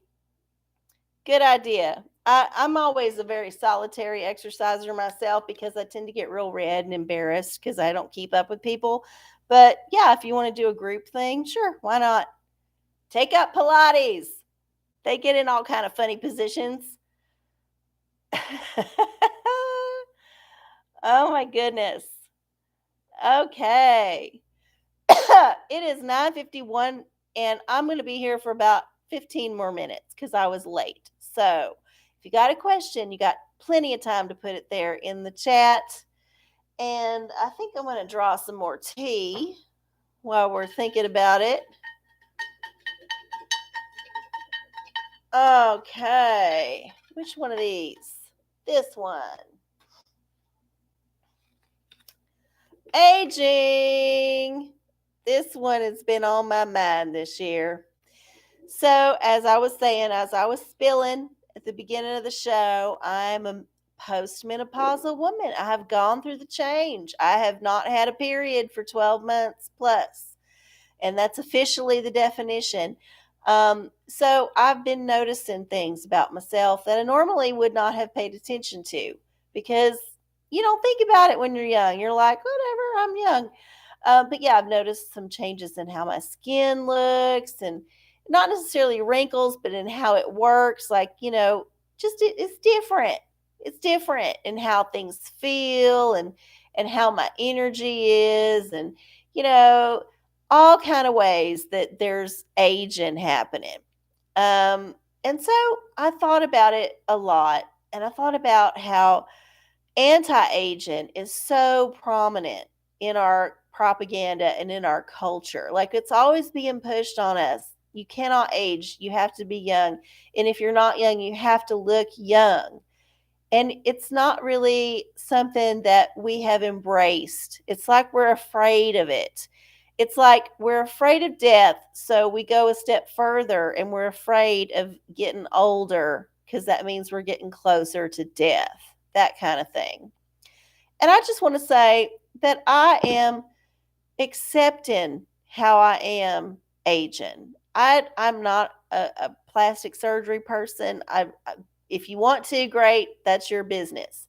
Good idea. I'm always a very solitary exerciser myself, because I tend to get real red and embarrassed because I don't keep up with people. But yeah, if you want to do a group thing, sure, why not? Take up Pilates. They get in all kind of funny positions. Oh my goodness. Okay. It is 9:51, and I'm going to be here for about 15 more minutes because I was late. So, if you got a question, you got plenty of time to put it there in the chat. And I think I'm going to draw some more tea while we're thinking about it. Okay. Which one of these? This one. Aging. This one has been on my mind this year. So, as I was saying, as I was spilling at the beginning of the show, I'm a postmenopausal woman. I have gone through the change. I have not had a period for 12 months plus, and that's officially the definition. So, I've been noticing things about myself that I normally would not have paid attention to, because you don't think about it when you're young. You're like, whatever, I'm young. But yeah, I've noticed some changes in how my skin looks, and not necessarily wrinkles, but in how it works. Like, just it's different. It's different in how things feel, and how my energy is, and all kind of ways that there's aging happening. And so I thought about it a lot, and I thought about how anti-aging is so prominent in our propaganda and in our culture. Like, it's always being pushed on us. You cannot age. You have to be young. And if you're not young, you have to look young. And it's not really something that we have embraced. It's like we're afraid of it. It's like we're afraid of death. So we go a step further, and we're afraid of getting older because that means we're getting closer to death, that kind of thing. And I just want to say that I am accepting how I am aging. I'm not a plastic surgery person. If you want to, great, that's your business.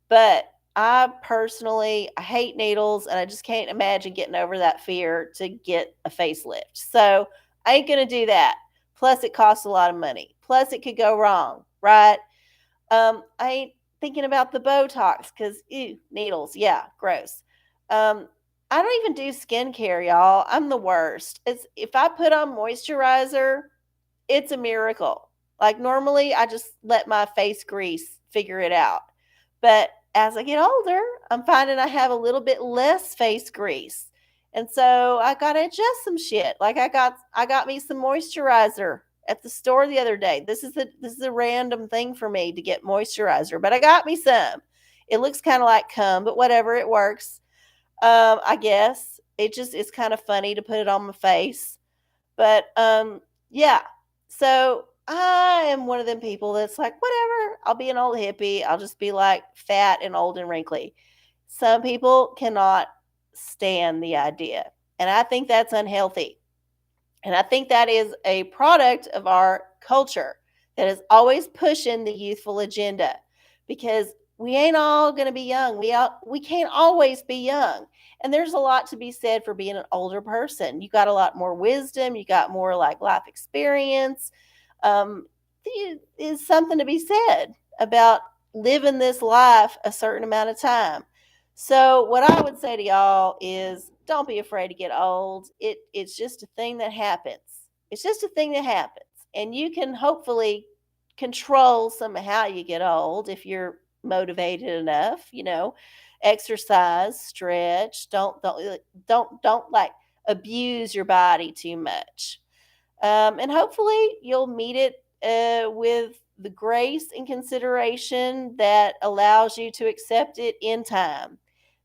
But I personally, I hate needles, and I just can't imagine getting over that fear to get a facelift. So I ain't going to do that. Plus, it costs a lot of money. Plus, it could go wrong, right? I ain't thinking about the Botox because, ew, needles. Yeah, gross. I don't even do skincare, y'all. I'm the worst. If I put on moisturizer, it's a miracle. Like, normally, I just let my face grease figure it out. But as I get older, I'm finding I have a little bit less face grease. And so I got to adjust some shit. Like, I got me some moisturizer at the store the other day. This is a random thing for me to get moisturizer, but I got me some. It looks kind of like cum, but whatever, it works. I guess it's kind of funny to put it on my face. But yeah. So I am one of them people that's like, whatever, I'll be an old hippie. I'll just be like fat and old and wrinkly. Some people cannot stand the idea. And I think that's unhealthy. And I think that is a product of our culture. that is always pushing the youthful agenda, because we ain't all going to be young. We can't always be young. And there's a lot to be said for being an older person. You got a lot more wisdom, you got more like life experience. Um, there is something to be said about living this life a certain amount of time. So what I would say to y'all is don't be afraid to get old. It's just a thing that happens. It's just a thing that happens. And you can hopefully control some of how you get old if you're motivated enough, exercise, stretch, don't like abuse your body too much. And hopefully you'll meet it with the grace and consideration that allows you to accept it in time.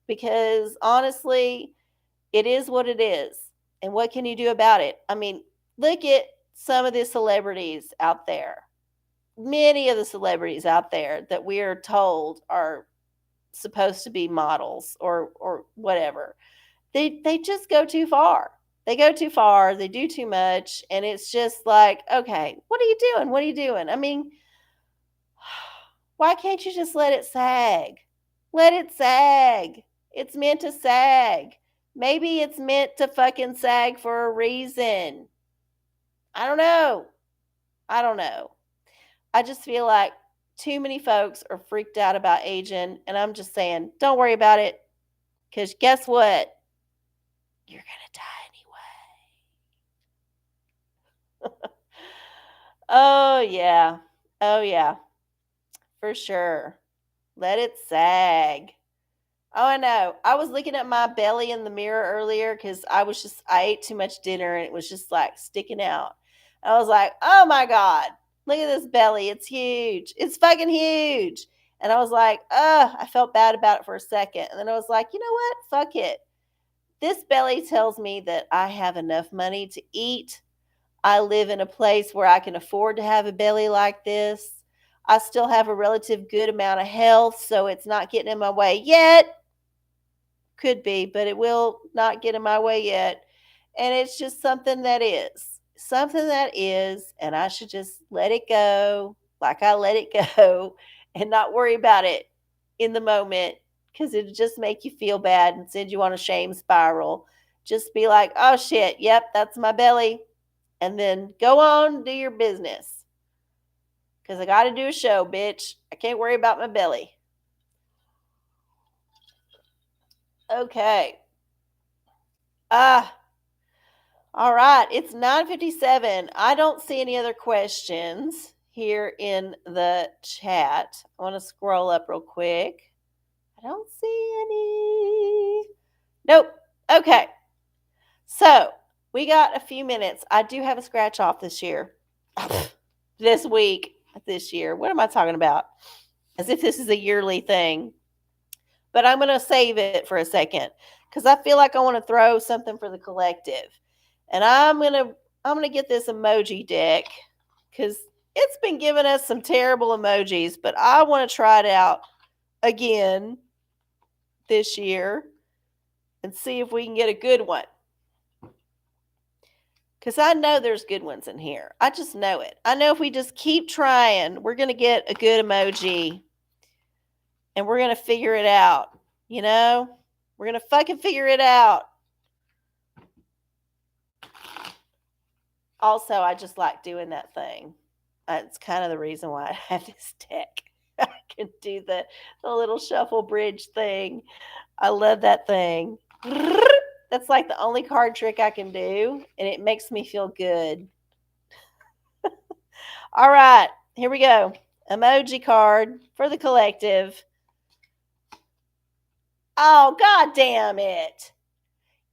Because honestly, it is what it is. And what can you do about it? I mean, look at some of the celebrities out there. Many of the celebrities out there that we are told are supposed to be models or whatever. They just go too far. They go too far, they do too much, and it's just like, okay, what are you doing? What are you doing? I mean, why can't you just let it sag? Let it sag. It's meant to sag. Maybe it's meant to fucking sag for a reason. I don't know. I don't know. I just feel like too many folks are freaked out about aging, and I'm just saying, don't worry about it, because guess what? You're going to die anyway. Oh, yeah. Oh, yeah. For sure. Let it sag. Oh, I know. I was looking at my belly in the mirror earlier because I ate too much dinner and it was just like sticking out. I was like, oh my God, look at this belly. It's huge. It's fucking huge. And I was like, I felt bad about it for a second. And then I was like, you know what? Fuck it. This belly tells me that I have enough money to eat. I live in a place where I can afford to have a belly like this. I still have a relative good amount of health, so it's not getting in my way yet. Could be, but it will not get in my way yet. And it's just something that is. Something that is, and I should just let it go like I let it go and not worry about it in the moment, because it'll just make you feel bad and send you on a shame spiral. Just be like, oh shit, yep, that's my belly. And then go on, do your business. Because I got to do a show, bitch. I can't worry about my belly. Okay. All right. It's 9:57. I don't see any other questions here in the chat. I want to scroll up real quick. I don't see any. Nope. Okay. So we got a few minutes. I do have a scratch off this year. This week. This year. What am I talking about? As if this is a yearly thing. But I'm going to save it for a second because I feel like I want to throw something for the collective. And I'm going to get this emoji deck because it's been giving us some terrible emojis, but I want to try it out again this year and see if we can get a good one. Because I know there's good ones in here. I just know it. I know if we just keep trying, we're going to get a good emoji. And we're going to figure it out. You know? We're going to fucking figure it out. Also, I just like doing that thing. It's kind of the reason why I have this deck. I can do the little shuffle bridge thing. I love that thing. That's like the only card trick I can do, and it makes me feel good. All right, here we go. Emoji card for the collective. Oh, God damn it.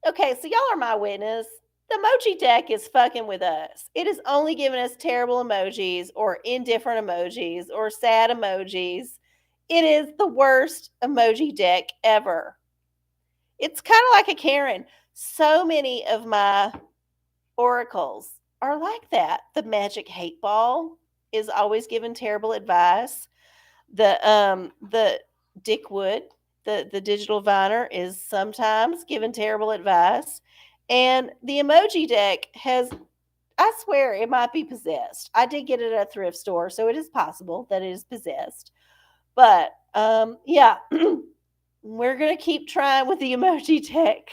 Okay, so y'all are my witness. The emoji deck is fucking with us. It is only giving us terrible emojis or indifferent emojis or sad emojis. It is the worst emoji deck ever. It's kind of like a Karen. So many of my oracles are like that. The magic hate ball is always giving terrible advice. The Dickwood, the digital viner, is sometimes giving terrible advice. And the emoji deck has I swear it might be possessed. I did get it at a thrift store, so it is possible that it is possessed. But yeah, we're gonna keep trying with the emoji tech.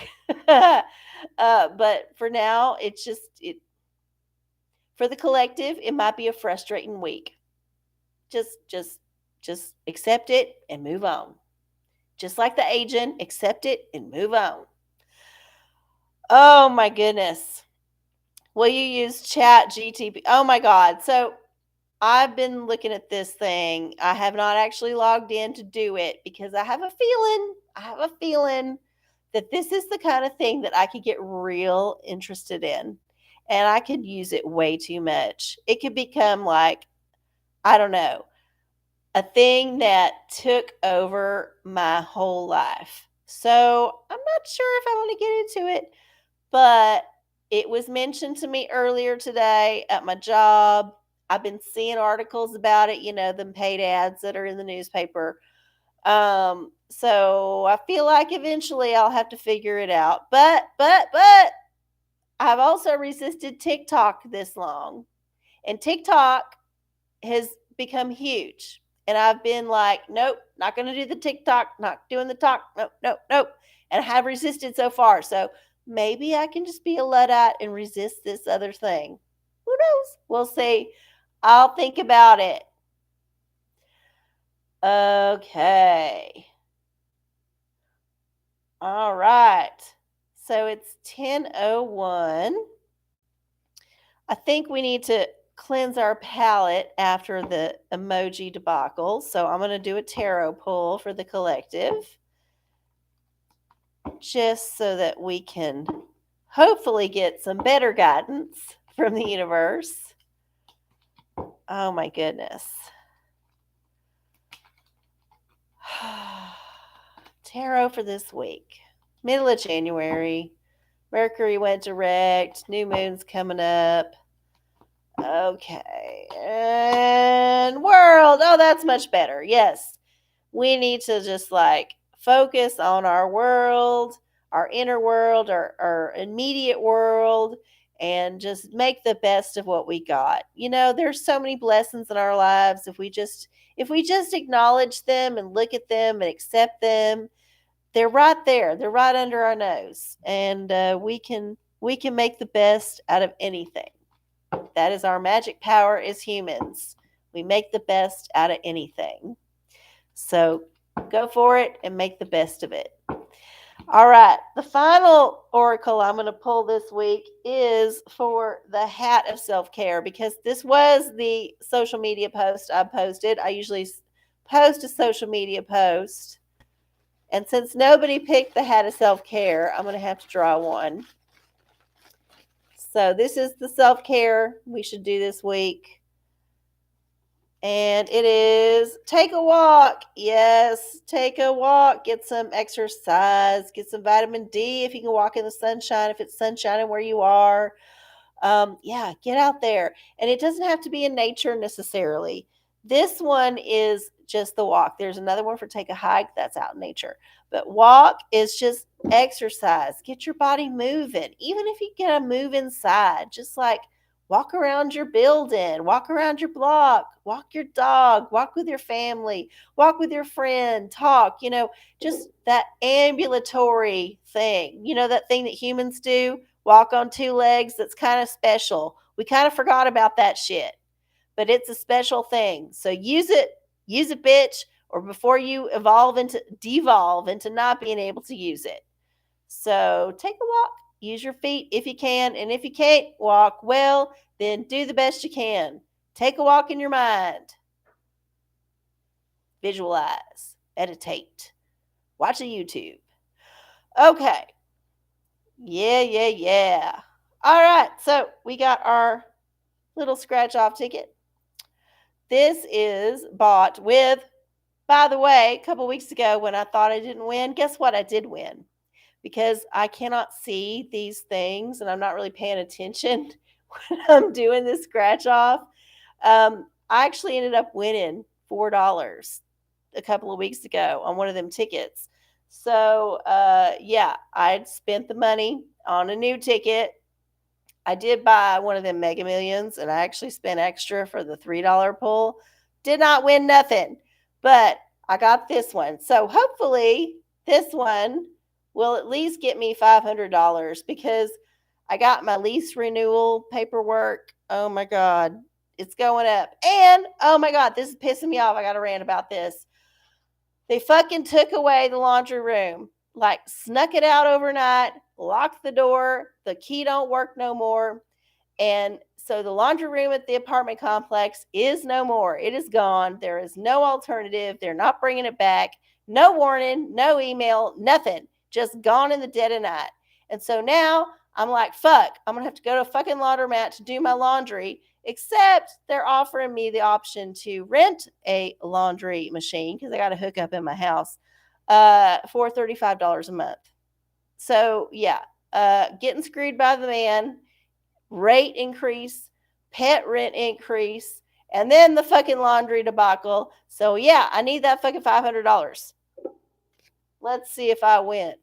But for now, it's just it for the collective. It might be a frustrating week. Just, just, just accept it and move on. Just like the agent, accept it and move on. Oh my goodness. Will you use Chat GTP? Oh my God. So I've been looking at this thing. I have not actually logged in to do it because I have a feeling that this is the kind of thing that I could get real interested in and I could use it way too much. It could become like, I don't know, a thing that took over my whole life. So I'm not sure if I want to get into it, but it was mentioned to me earlier today at my job. I've been seeing articles about it, them paid ads that are in the newspaper. So I feel like eventually I'll have to figure it out. But I've also resisted TikTok this long. And TikTok has become huge. And I've been like, nope, not going to do the TikTok, not doing the talk, nope, nope, nope. And I have resisted so far. So maybe I can just be a Luddite and resist this other thing. Who knows? We'll see. I'll think about it. Okay. All right. So it's 10:01. I think we need to cleanse our palate after the emoji debacle. So I'm going to do a tarot pull for the collective just so that we can hopefully get some better guidance from the universe. Oh my goodness. Tarot for this week. Middle of January. Mercury went direct. New moon's coming up. Okay. And world. Oh, that's much better. Yes. We need to just focus on our world, our inner world, our immediate world, and just make the best of what we got. There's so many blessings in our lives. If we just acknowledge them and look at them and accept them, they're right there. They're right under our nose, and we can make the best out of anything. That is our magic power as humans. We make the best out of anything. So go for it and make the best of it. All right. The final oracle I'm going to pull this week is for the hat of self-care, because this was the social media post I posted. I usually post a social media post. And since nobody picked the hat of self-care, I'm going to have to draw one. So this is the self-care we should do this week. And it is take a walk. Yes, take a walk. Get some exercise. Get some vitamin D if you can walk in the sunshine, if it's sunshining where you are. Yeah, get out there. And it doesn't have to be in nature necessarily. This one is just the walk. There's another one for take a hike. That's out in nature. But walk is just exercise. Get your body moving. Even if you get to move inside, just walk around your building, walk around your block, walk your dog, walk with your family, walk with your friend, talk, just that ambulatory thing, that thing that humans do, walk on two legs. That's kind of special. We kind of forgot about that shit, but it's a special thing. So use it, bitch, or before you devolve into not being able to use it. So take a walk. Use your feet if you can. And if you can't walk well, then do the best you can. Take a walk in your mind. Visualize. Meditate. Watch a YouTube. Okay. Yeah. All right. So we got our little scratch off ticket. This is bought with, by the way, a couple weeks ago when I thought I didn't win, guess what? I did win. Because I cannot see these things and I'm not really paying attention when I'm doing this scratch off. I actually ended up winning $4 a couple of weeks ago on one of them tickets. So, yeah, I'd spent the money on a new ticket I did buy one of them Mega Millions, and I actually spent extra for the $3 pull. Did not win nothing, but I got this one. So hopefully this one will at least get me $500 because I got my lease renewal paperwork. Oh my God, it's going up. And oh my God, this is pissing me off. I got to rant about this. They fucking took away the laundry room, like snuck it out overnight, locked the door, the key don't work no more. And so the laundry room at the apartment complex is no more. It is gone. There is no alternative. They're not bringing it back. No warning, no email, nothing. Just gone in the dead of night. And so now I'm like, fuck, I'm going to have to go to a fucking laundromat to do my laundry, except they're offering me the option to rent a laundry machine because I got a hookup in my house for $35 a month. So, yeah, getting screwed by the man, rate increase, pet rent increase, and then the fucking laundry debacle. So, yeah, I need that fucking $500. Let's see if I win.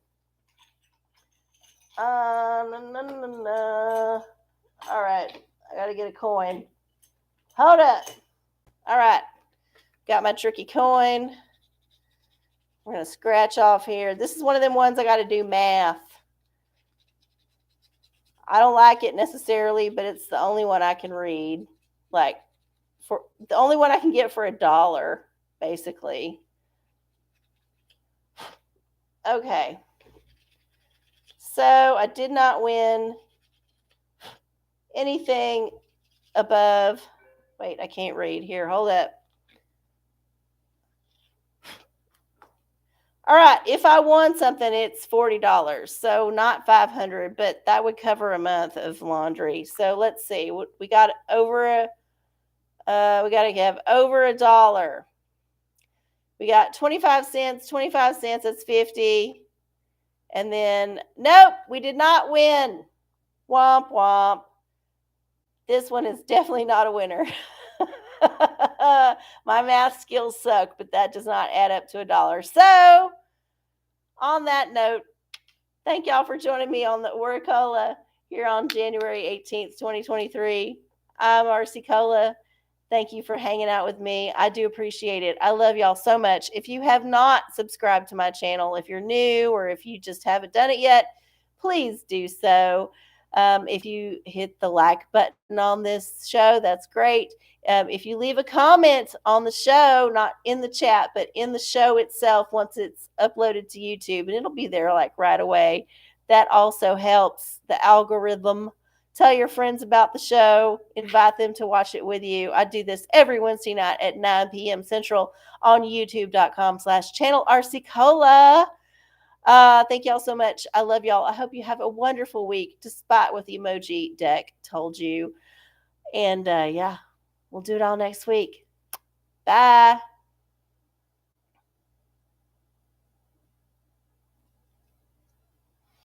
No. All right. I got to get a coin. Hold up. All right. Got my tricky coin. We're going to scratch off here. This is one of them ones I got to do math. I don't like it necessarily, but it's the only one I can read. Like, for the only one I can get for $1, basically. Okay. So I did not win anything above. Wait, I can't read. Here, hold up. All right, if I won something, it's $40. So not $500, but that would cover a month of laundry. So let's see. We got over we got to have over $1. We got 25 cents, 25 cents, that's 50. And then, nope, we did not win. Womp womp. This one is definitely not a winner. My math skills suck, but that does not add up to $1. So, on that note, thank y'all for joining me on the OraCola here on January 18th, 2023. I'm arcieoracola. Thank you for hanging out with me. I do appreciate it. I love y'all so much. If you have not subscribed to my channel, if you're new or if you just haven't done it yet, please do so. If you hit the like button on this show, that's great. If you leave a comment on the show, not in the chat, but in the show itself, once it's uploaded to YouTube, and it'll be there like right away, that also helps the algorithm. Tell your friends about the show. Invite them to watch it with you. I do this every Wednesday night at 9 p.m. Central on youtube.com/channel arcieoracola. Thank y'all so much. I love y'all. I hope you have a wonderful week, despite what the emoji deck told you. And yeah, we'll do it all next week. Bye.